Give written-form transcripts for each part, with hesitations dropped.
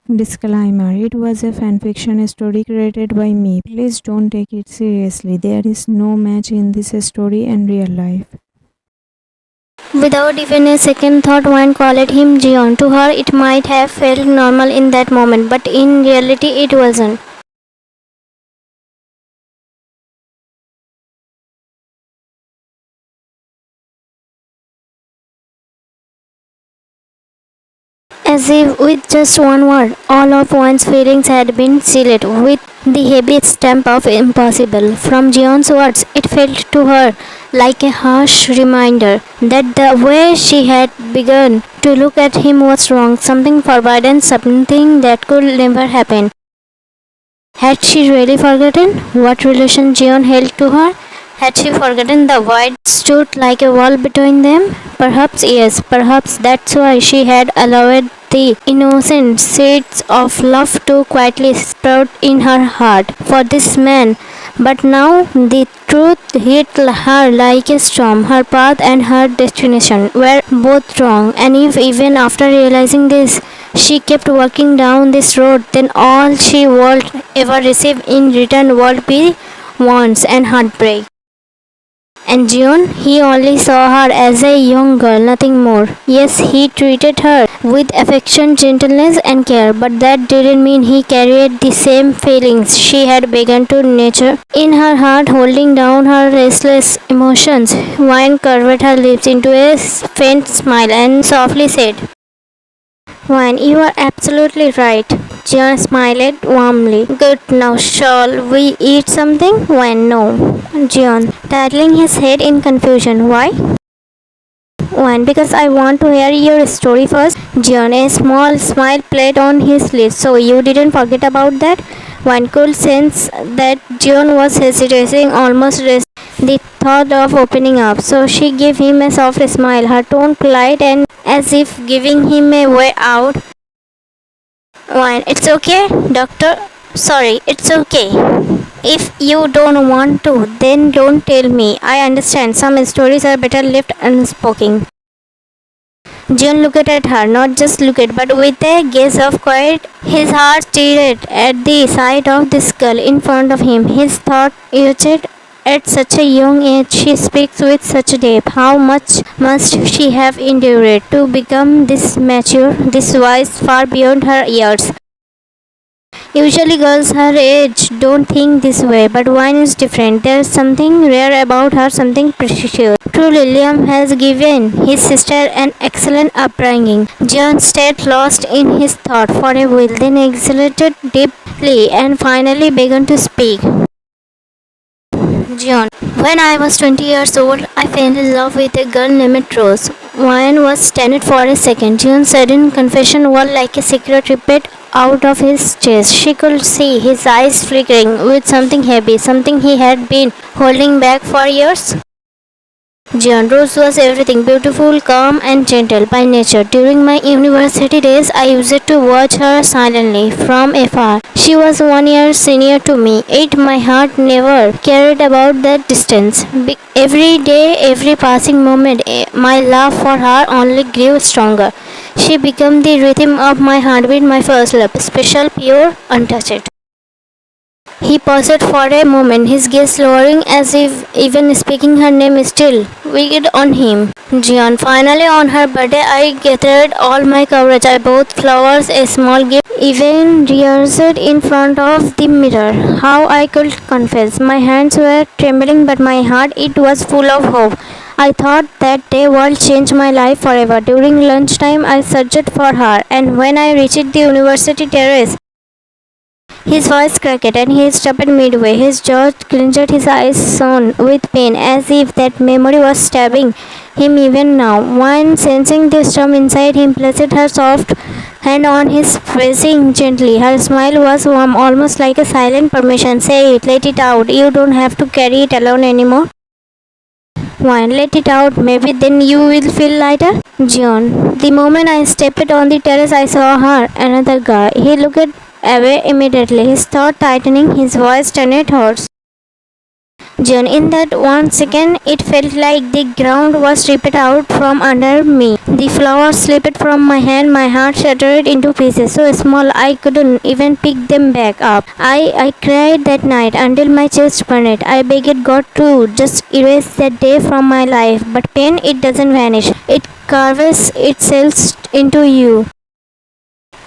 Disclaimer: it was a fanfiction story created by me. Please don't take it seriously. There is no match in this story and real life. Without even a second thought, Wayne called him Jeon. To her, it might have felt normal in that moment, but in reality, it wasn't. As if with just one word, all of one's feelings had been sealed with the heavy stamp of impossible. From Jeon's words, it felt to her like a harsh reminder that the way she had begun to look at him was wrong, something forbidden, something that could never happen. Had she really forgotten what relation Jeon held to her? Had she forgotten the void stood like a wall between them? Perhaps yes, perhaps that's why she had allowed the innocent seeds of love to quietly sprout in her heart for this man. But now the truth hit her like a storm. Her path and her destination were both wrong, and if even after realizing this, she kept walking down this road, then all she would ever receive in return would be wounds and heartbreak. And Jeon, he only saw her as a young girl, nothing more. Yes, he treated her with affection, gentleness, and care, but that didn't mean he carried the same feelings she had begun to nurture in her heart, holding down her restless emotions. Wine curved her lips into a faint smile and softly said, Wine, you are absolutely right. Jeon smiled warmly. Good, now shall we eat something? Wine, no. Jeon, titling his head in confusion. Why? Wine, because I want to hear your story first. Jeon, a small smile played on his lips. So you didn't forget about that? One could sense that Jeon was hesitating, almost the thought of opening up. So she gave him a soft smile, her tone polite and as if giving him a way out. Wine, it's okay, doctor. Sorry, it's okay. If you don't want to, then don't tell me. I understand some stories are better left unspoken. Jeon looked at her, not just looked, but with a gaze of quiet. His heart stirred at the sight of this girl in front of him. His thought urged, at such a young age, she speaks with such depth. How much must she have endured to become this mature, this wise, far beyond her years? Usually girls her age don't think this way, but Wine is different. There's something rare about her, something precious. Truly, Liam has given his sister an excellent upbringing. Jeon stayed lost in his thought for a while, then exhaled deeply and finally began to speak. Jeon, when I was 20 years old, I fell in love with a girl named Rose. Wine was stunned for a second. Jeon's sudden confession was like a secret ripped out of his chest. She could see his eyes flickering with something heavy, something he had been holding back for years. Jeon, Rose was everything, beautiful, calm and gentle by nature. During my university days, I used to watch her silently from afar. She was 1 year senior to me, yet my heart never cared about that distance. Every day, every passing moment, my love for her only grew stronger. She became the rhythm of my heartbeat, my first love, special, pure, untouched. He paused for a moment, his gaze lowering as if even speaking her name still weighed on him. Jeon, finally on her birthday I gathered all my courage. I bought flowers, a small gift, even rehearsed in front of the mirror. How I could confess. My hands were trembling but my heart, it was full of hope. I thought that day would change my life forever. During lunchtime I searched for her, and when I reached the university terrace, his voice cracked and he stopped midway. His jaw clenched, his eyes shone with pain, as if that memory was stabbing him even now. One, sensing the storm inside him, placed her soft hand on his, pressing gently. Her smile was warm, almost like a silent permission. Say it, let it out. You don't have to carry it alone anymore. Wine, let it out. Maybe then you will feel lighter. Jeon, the moment I stepped on the terrace, I saw her, another guy. He looked away immediately, his thought tightening, his voice turned hoarse. Jeon, in that 1 second, it felt like the ground was ripped out from under me. The flowers slipped from my hand, my heart shattered into pieces so small I couldn't even pick them back up. I cried that night until my chest burned. I begged God to just erase that day from my life, but pain, it doesn't vanish. It carves itself into you.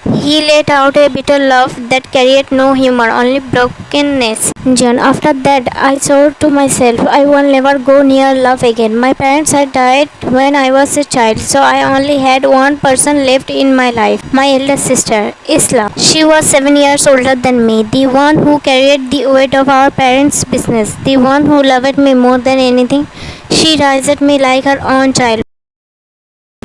He let out a bitter laugh that carried no humor, only brokenness. John, after that, I swore to myself I will never go near love again. My parents had died when I was a child, so I only had one person left in my life, my elder sister, Isla. She was 7 years older than me, the one who carried the weight of our parents' business, the one who loved me more than anything. She raised me like her own child.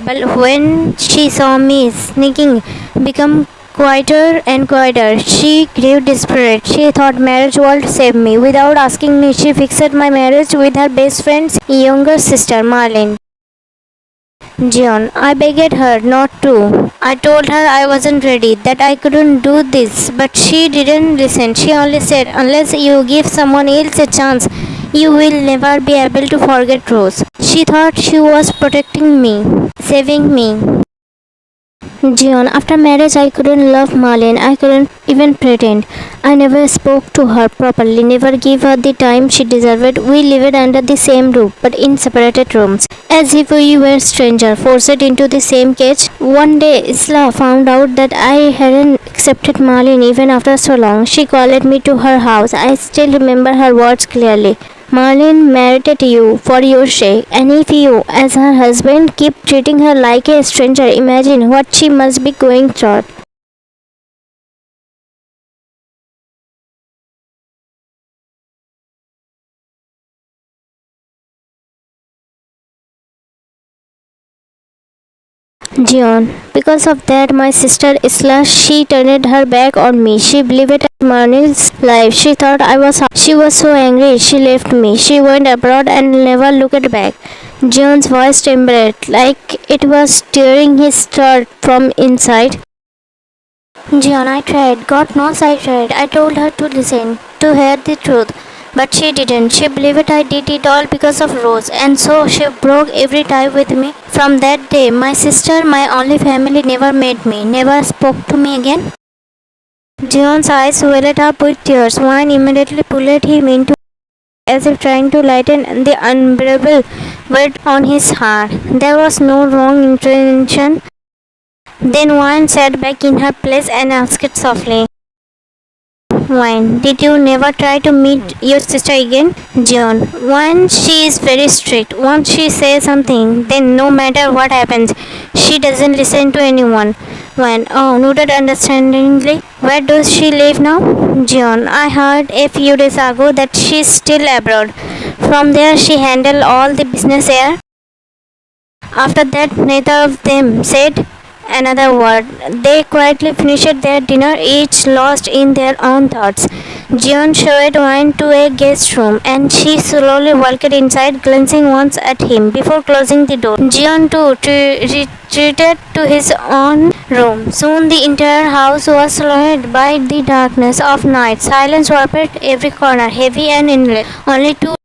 But when she saw me sneaking become quieter and quieter, she grew desperate. She thought marriage would save me. Without asking me, she fixed my marriage with her best friend's younger sister, Marlene. Jeon, I begged her not to. I told her I wasn't ready, that I couldn't do this, but she didn't listen. She only said, unless you give someone else a chance, you will never be able to forget Rose. She thought she was protecting me, saving me. Jeon, after marriage, I couldn't love Marlene. I couldn't even pretend. I never spoke to her properly, never gave her the time she deserved. We lived under the same roof, but in separated rooms, as if we were strangers, forced into the same cage. One day, Isla found out that I hadn't accepted Marlene even after so long. She called me to her house. I still remember her words clearly. Marlene married you for your sake, and if you, as her husband, keep treating her like a stranger, imagine what she must be going through. Jeon. Because of that, my sister Isla, she turned her back on me. She believed Marlene's life. She thought I was. She was so angry. She left me. She went abroad and never looked back. Jeon's voice trembled like it was tearing his heart from inside. Jeon, I tried. God knows I tried. I told her to listen, to hear the truth. But she didn't. She believed I did it all because of Rose, and so she broke every tie with me. From that day, my sister, my only family, never met me, never spoke to me again. Jeon's eyes welled up with tears. Wine immediately pulled him into as if trying to lighten the unbearable weight on his heart. There was no wrong intention. Then Wine sat back in her place and asked softly, Wine, did you never try to meet your sister again? John, one, she is very strict. Once she says something, then no matter what happens, she doesn't listen to anyone. One, oh, noted understandingly. Where does she live now? John, I heard a few days ago that she's still abroad. From there, she handled all the business here. After that, neither of them said another word. They quietly finished their dinner, each lost in their own thoughts. Jeon showed Wine to a guest room, and she slowly walked inside, glancing once at him before closing the door. Jeon too retreated to his own room. Soon the entire house was surrounded by the darkness of night. Silence wrapped every corner, heavy and endless. Only two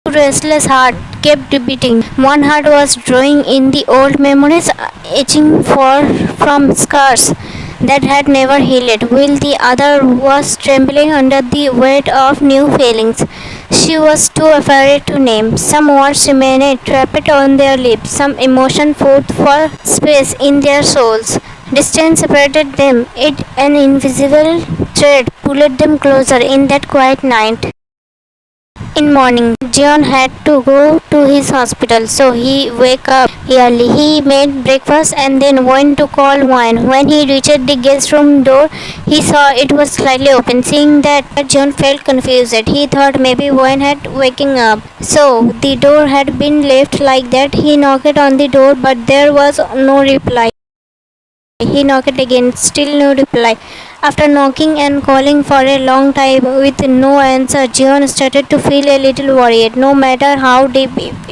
restless hearts kept beating. One heart was drawing in the old memories, itching from scars that had never healed, while the other was trembling under the weight of new feelings she was too afraid to name. Some words remained trapped on their lips, some emotion fought for space in their souls. Distance separated them, it an invisible thread pulled them closer in that quiet night. In morning, Jeon had to go to his hospital, so he woke up early. He made breakfast and then went to call Wine. When he reached the guest room door, he saw it was slightly open. Seeing that, Jeon felt confused. He thought maybe Wine had waking up, so the door had been left like that. He knocked on the door, but there was no reply. He knocked again, still no reply. After knocking and calling for a long time with no answer, Jeon started to feel a little worried. No matter how deep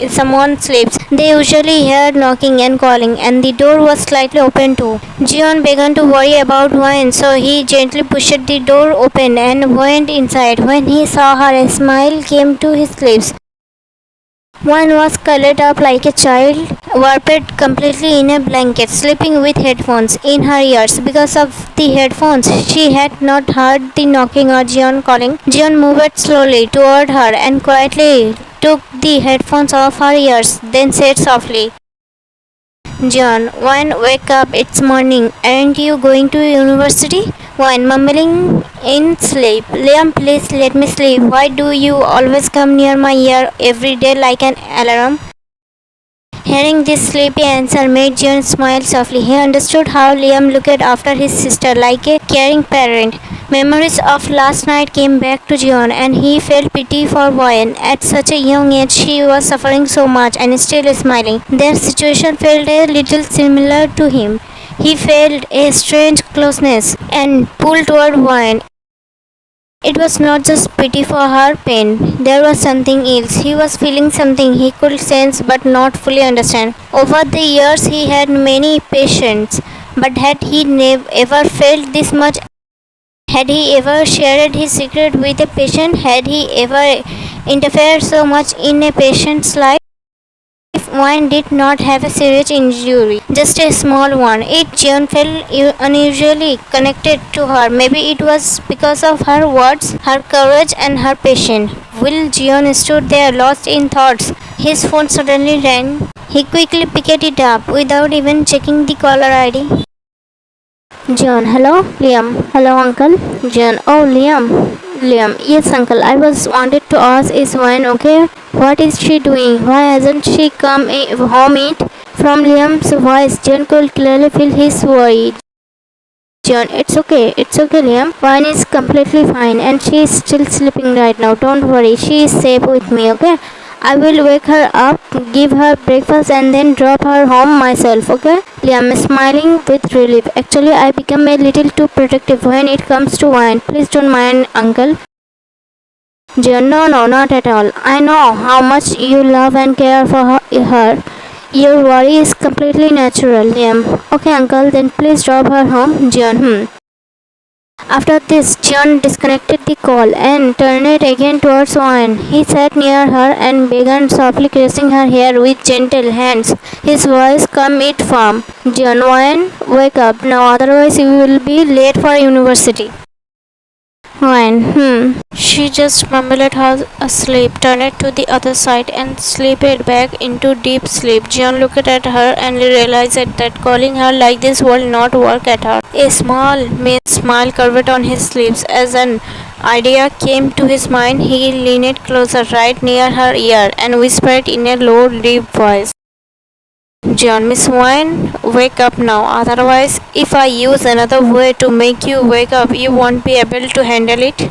someone sleeps, they usually hear knocking and calling, and the door was slightly open too. Jeon began to worry about Wayne, so he gently pushed the door open and went inside. When he saw her, a smile came to his lips. One was curled up like a child, wrapped completely in a blanket, sleeping with headphones in her ears. Because of the headphones, she had not heard the knocking or Jeon calling. Jeon moved slowly toward her and quietly took the headphones off her ears, then said softly, John, Wine, wake up, it's morning. Aren't you going to university? Wine, mumbling in sleep. Liam, please let me sleep. Why do you always come near my ear every day like an alarm? Hearing this sleepy answer made John smile softly. He understood how Liam looked after his sister like a caring parent. Memories of last night came back to Jeon and he felt pity for Wyan. At such a young age, she was suffering so much and still smiling. Their situation felt a little similar to him. He felt a strange closeness and pull toward Wyan. It was not just pity for her pain, there was something else. He was feeling something he could sense but not fully understand. Over the years, he had many patients, but had he ever felt this much? Had he ever shared his secret with a patient? Had he ever interfered so much in a patient's life? Wine did not have a serious injury, just a small one. It Jeon felt unusually connected to her. Maybe it was because of her words, her courage, and her patience. Will Jeon stood there lost in thoughts. His phone suddenly rang. He quickly picked it up without even checking the caller ID. John, hello, Liam. Hello, uncle. John, oh, Liam. Liam, yes, uncle. I was wanted to ask, is Wine okay? What is she doing? Why hasn't she come home yet? From Liam's voice, John could clearly feel his worry. John, it's okay, Liam. Wine is completely fine and she is still sleeping right now. Don't worry, she is safe with me, okay? I will wake her up, give her breakfast, and then drop her home myself, okay? Liam is smiling with relief. Actually, I become a little too protective when it comes to wine. Please don't mind, uncle. John, no, not at all. I know how much you love and care for her. Your worry is completely natural, Liam. Okay, uncle, then please drop her home. John, After this, Jeon disconnected the call and turned it again towards Wine. He sat near her and began softly caressing her hair with gentle hands. His voice calm yet firm. Jeon, Wine, wake up now, otherwise you will be late for university. Wine, She just mumbled her asleep, turned to the other side and slipped back into deep sleep. Jeon looked at her and realized that calling her like this would not work at all. A small, smile curved on his lips as an idea came to his mind. He leaned closer right near her ear and whispered in a low, deep voice. John, Miss Wine, wake up now. Otherwise, if I use another way to make you wake up, you won't be able to handle it.